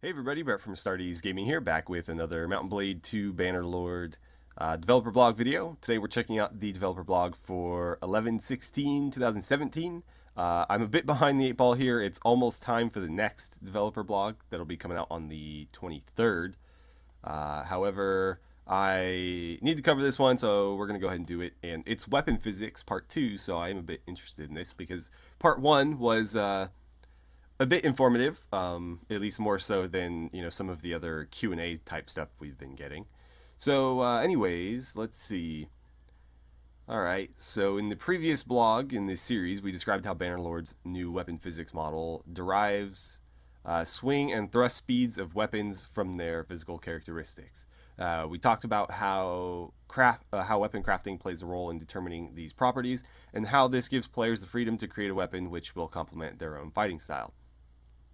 Hey everybody, Brett from AstartesGaming here, back with another Mountain Blade 2 Bannerlord developer blog video. Today we're checking out the developer blog for 11/16/2017. I'm a bit behind the eight ball here. It's almost time for the next developer blog that'll be coming out on the 23rd. However, I need to cover this one, so we're going to go ahead and do it. And it's Weapon Physics Part 2, so I am a bit interested in this because Part 1 was a bit informative, at least more so than some of the other Q&A type stuff we've been getting. So, anyways, let's see. All right. So, in the previous blog in this series, we described how Bannerlord's new weapon physics model derives swing and thrust speeds of weapons from their physical characteristics. We talked about how weapon crafting plays a role in determining these properties, and how this gives players the freedom to create a weapon which will complement their own fighting style.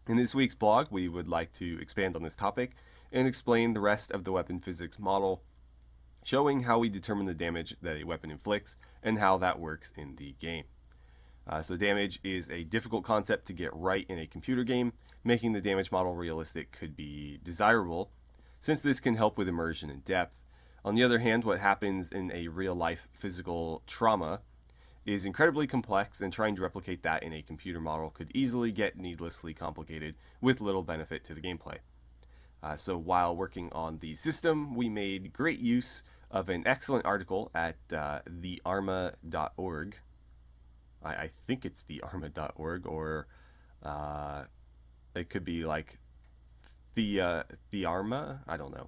In this week's blog, we would like to expand on this topic and explain the rest of the weapon physics model, showing how we determine the damage that a weapon inflicts and how that works in the game. So damage is a difficult concept to get right in a computer game. Making the damage model realistic could be desirable, since this can help with immersion and depth. On the other hand, what happens in a real-life physical trauma is incredibly complex, and trying to replicate that in a computer model could easily get needlessly complicated with little benefit to the gameplay. So while working on the system, we made great use of an excellent article at thearma.org. I think it's thearma.org, or it could be like the Arma. I don't know.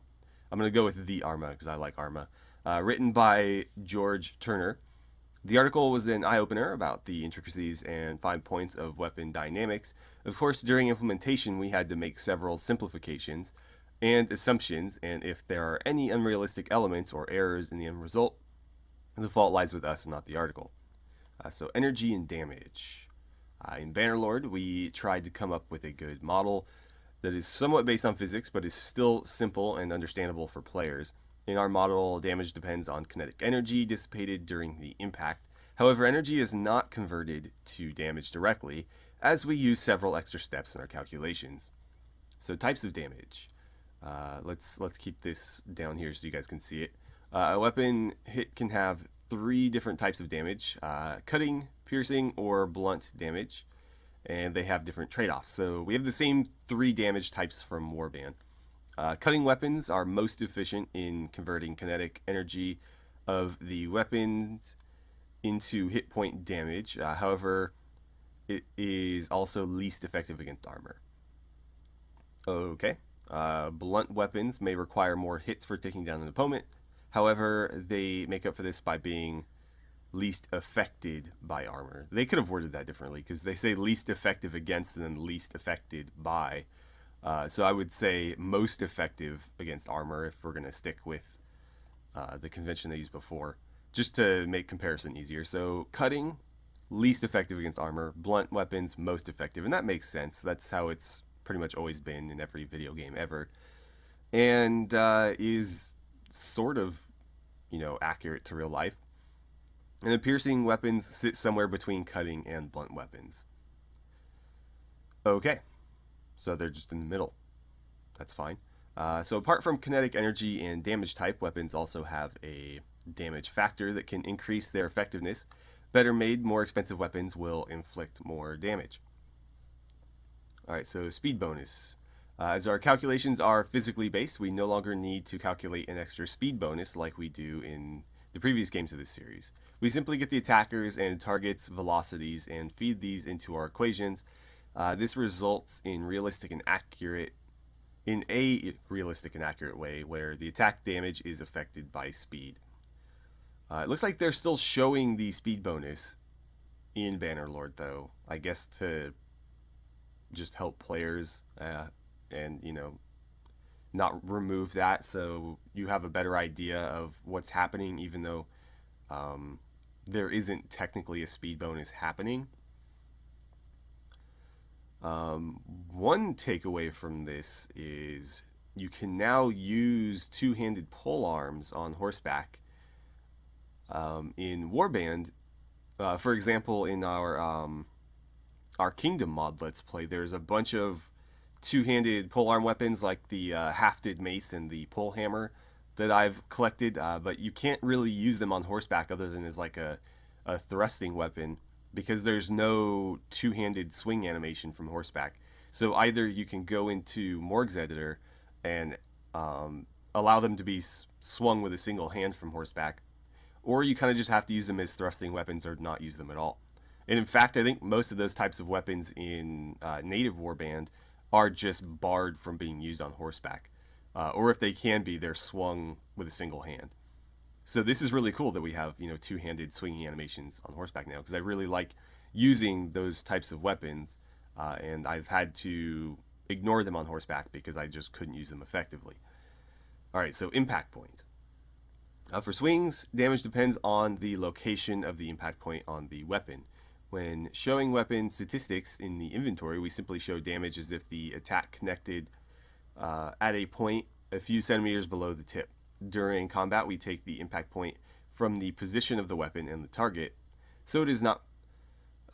I'm going to go with the Arma because I like Arma. Written by George Turner. The article was an eye-opener about the intricacies and fine points of weapon dynamics. Of course, during implementation, we had to make several simplifications and assumptions, and if there are any unrealistic elements or errors in the end result, the fault lies with us and not the article. So energy and damage. In Bannerlord, we tried to come up with a good model that is somewhat based on physics, but is still simple and understandable for players. In our model, damage depends on kinetic energy dissipated during the impact. However, energy is not converted to damage directly, as we use several extra steps in our calculations. So, types of damage. Let's keep this down here so you guys can see it. A weapon hit can have three different types of damage: cutting, piercing, or blunt damage, and they have different trade-offs. So we have the same three damage types from Warband. Cutting weapons are most efficient in converting kinetic energy of the weapons into hit point damage. However, it is also least effective against armor. Okay. Blunt weapons may require more hits for taking down an opponent. However, they make up for this by being least affected by armor. They could have worded that differently, because they say least effective against and then least affected by. So I would say most effective against armor if we're going to stick with the convention they used before, just to make comparison easier. So cutting, least effective against armor. Blunt weapons, most effective. And that makes sense. That's how it's pretty much always been in every video game ever. And is sort of, accurate to real life. And the piercing weapons sit somewhere between cutting and blunt weapons. Okay. So they're just in the middle. That's fine. So apart from kinetic energy and damage type, weapons also have a damage factor that can increase their effectiveness. Better made, more expensive weapons will inflict more damage. Alright, so speed bonus. As our calculations are physically based, we no longer need to calculate an extra speed bonus like we do in the previous games of this series. We simply get the attackers and targets' velocities and feed these into our equations. This results in a realistic and accurate way where the attack damage is affected by speed. It looks like they're still showing the speed bonus in Bannerlord, though. I guess to just help players and not remove that, so you have a better idea of what's happening, even though there isn't technically a speed bonus happening. One takeaway from this is you can now use two-handed pole arms on horseback. In Warband, for example, in our Kingdom mod Let's Play, there's a bunch of two-handed polearm weapons like the hafted mace and the pole hammer that I've collected, but you can't really use them on horseback other than as like a thrusting weapon because there's no two-handed swing animation from horseback. So either you can go into Morg's editor and allow them to be swung with a single hand from horseback, or you kind of just have to use them as thrusting weapons or not use them at all. And in fact, I think most of those types of weapons in native warband are just barred from being used on horseback. Or if they can be, they're swung with a single hand. So this is really cool that we have, two-handed swinging animations on horseback now, because I really like using those types of weapons, and I've had to ignore them on horseback because I just couldn't use them effectively. All right, so impact point. For swings, damage depends on the location of the impact point on the weapon. When showing weapon statistics in the inventory, we simply show damage as if the attack connected at a point a few centimeters below the tip. During combat, we take the impact point from the position of the weapon and the target, so it is not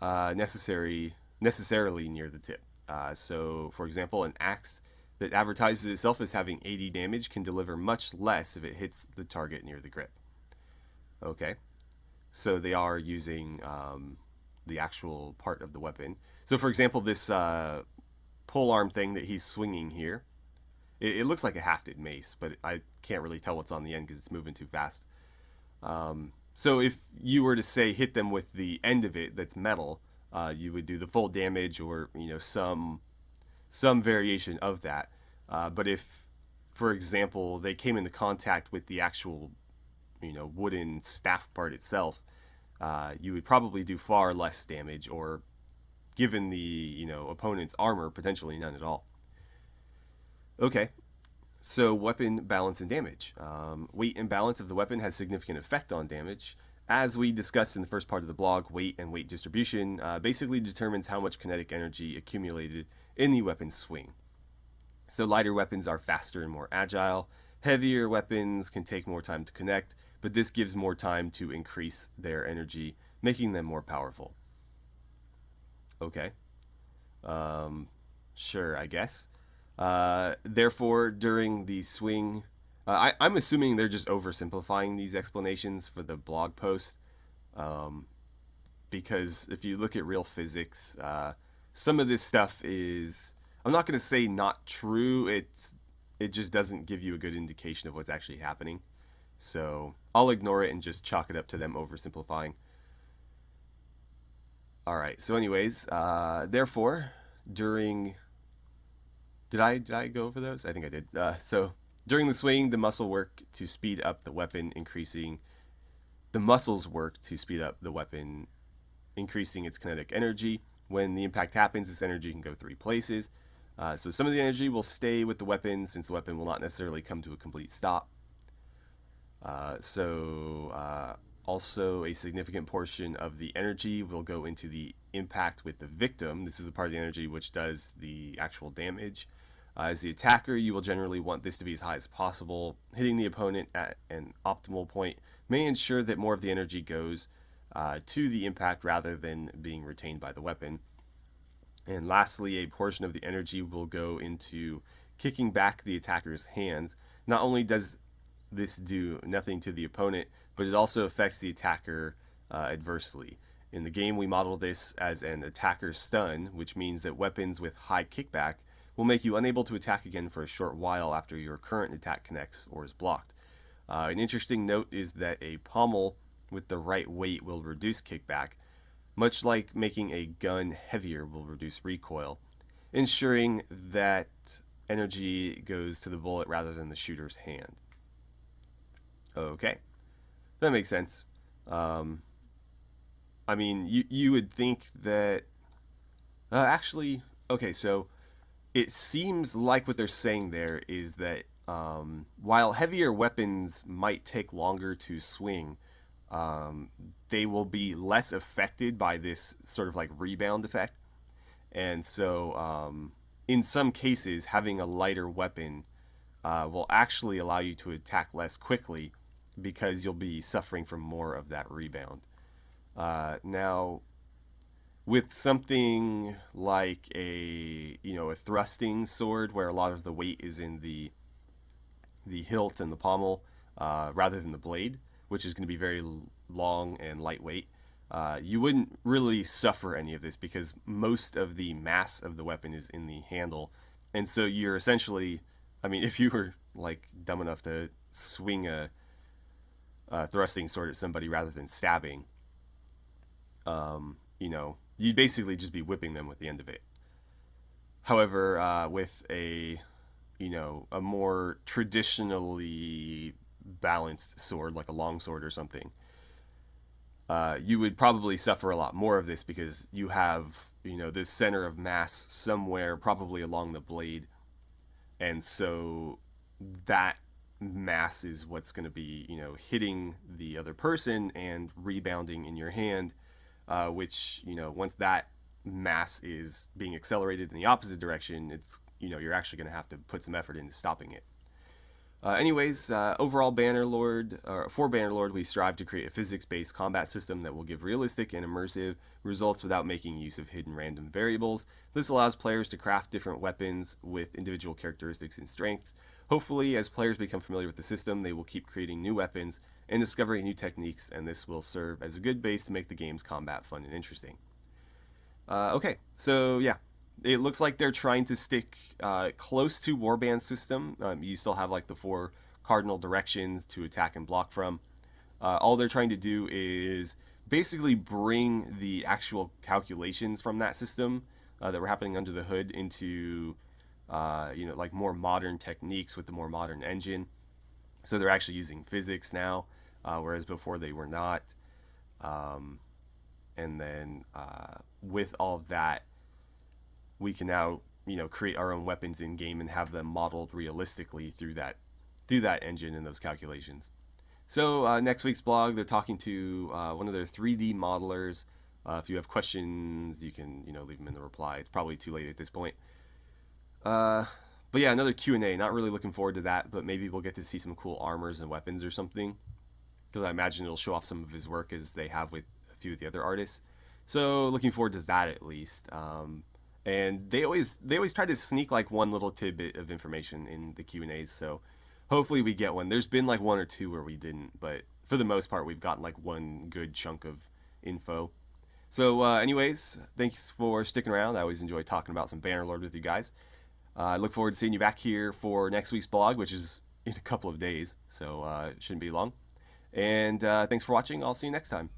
necessarily near the tip. So, for example, an axe that advertises itself as having 80 damage can deliver much less if it hits the target near the grip. Okay, so they are using the actual part of the weapon. So, for example, this pole arm thing that he's swinging here, it looks like a hafted mace, but I can't really tell what's on the end because it's moving too fast. So if you were to say hit them with the end of it that's metal, you would do the full damage or some variation of that. But if, for example, they came into contact with the actual wooden staff part itself, you would probably do far less damage, or given the opponent's armor, potentially none at all. Okay, so weapon balance and damage. Weight and balance of the weapon has significant effect on damage. As we discussed in the first part of the blog, weight and weight distribution basically determines how much kinetic energy accumulated in the weapon's swing. So lighter weapons are faster and more agile. Heavier weapons can take more time to connect, but this gives more time to increase their energy, making them more powerful. Okay. Sure, I guess. Therefore, during the swing, I'm assuming they're just oversimplifying these explanations for the blog post, because if you look at real physics, some of this stuff is, I'm not going to say not true, it just doesn't give you a good indication of what's actually happening. So I'll ignore it and just chalk it up to them oversimplifying. Alright, so anyways, therefore, during... Did I go over those? I think I did. So during the swing, the muscles work to speed up the weapon, increasing its kinetic energy. When the impact happens, this energy can go three places. So some of the energy will stay with the weapon, since the weapon will not necessarily come to a complete stop. Also, a significant portion of the energy will go into the impact with the victim. This is the part of the energy which does the actual damage. As the attacker, you will generally want this to be as high as possible. Hitting the opponent at an optimal point may ensure that more of the energy goes to the impact rather than being retained by the weapon. And lastly, a portion of the energy will go into kicking back the attacker's hands. Not only does this do nothing to the opponent, but it also affects the attacker adversely. In the game, we model this as an attacker stun, which means that weapons with high kickback will make you unable to attack again for a short while after your current attack connects or is blocked. An interesting note is that a pommel with the right weight will reduce kickback, much like making a gun heavier will reduce recoil, ensuring that energy goes to the bullet rather than the shooter's hand. Okay, that makes sense. I mean, you would think that... actually, okay, so it seems like what they're saying there is that while heavier weapons might take longer to swing, they will be less affected by this sort of like rebound effect. And so in some cases, having a lighter weapon will actually allow you to attack less quickly because you'll be suffering from more of that rebound. Now, With something like a thrusting sword, where a lot of the weight is in the hilt and the pommel, rather than the blade, which is going to be very long and lightweight, you wouldn't really suffer any of this because most of the mass of the weapon is in the handle, and so you're essentially, I mean, if you were like dumb enough to swing a thrusting sword at somebody rather than stabbing, you'd basically just be whipping them with the end of it. However, with a more traditionally balanced sword, like a long sword or something, you would probably suffer a lot more of this because you have, this center of mass somewhere, probably along the blade, and so that mass is what's going to be, hitting the other person and rebounding in your hand, which, once that mass is being accelerated in the opposite direction, it's, you're actually going to have to put some effort into stopping it. Anyways, overall for Bannerlord, we strive to create a physics-based combat system that will give realistic and immersive results without making use of hidden random variables. This allows players to craft different weapons with individual characteristics and strengths. Hopefully, as players become familiar with the system, they will keep creating new weapons and discovering new techniques, and this will serve as a good base to make the game's combat fun and interesting. Okay, so yeah, it looks like they're trying to stick close to Warband's system. You still have like the 4 cardinal directions to attack and block from. All they're trying to do is basically bring the actual calculations from that system that were happening under the hood into like more modern techniques with the more modern engine. So they're actually using physics now, whereas before they were not. And then with all that, we can now create our own weapons in game and have them modeled realistically through that engine and those calculations. So next week's blog, they're talking to one of their 3D modelers. If you have questions, you can leave them in the reply. It's probably too late at this point. But yeah, another Q&A. Not really looking forward to that, but maybe we'll get to see some cool armors and weapons or something, because I imagine it'll show off some of his work as they have with a few of the other artists. So looking forward to that at least. And they always try to sneak like one little tidbit of information in the Q&As, so hopefully we get one. There's been like 1 or 2 where we didn't, but for the most part we've gotten like one good chunk of info. So anyways, thanks for sticking around. I always enjoy talking about some Bannerlord with you guys. I look forward to seeing you back here for next week's blog, which is in a couple of days, so it shouldn't be long. And thanks for watching. I'll see you next time.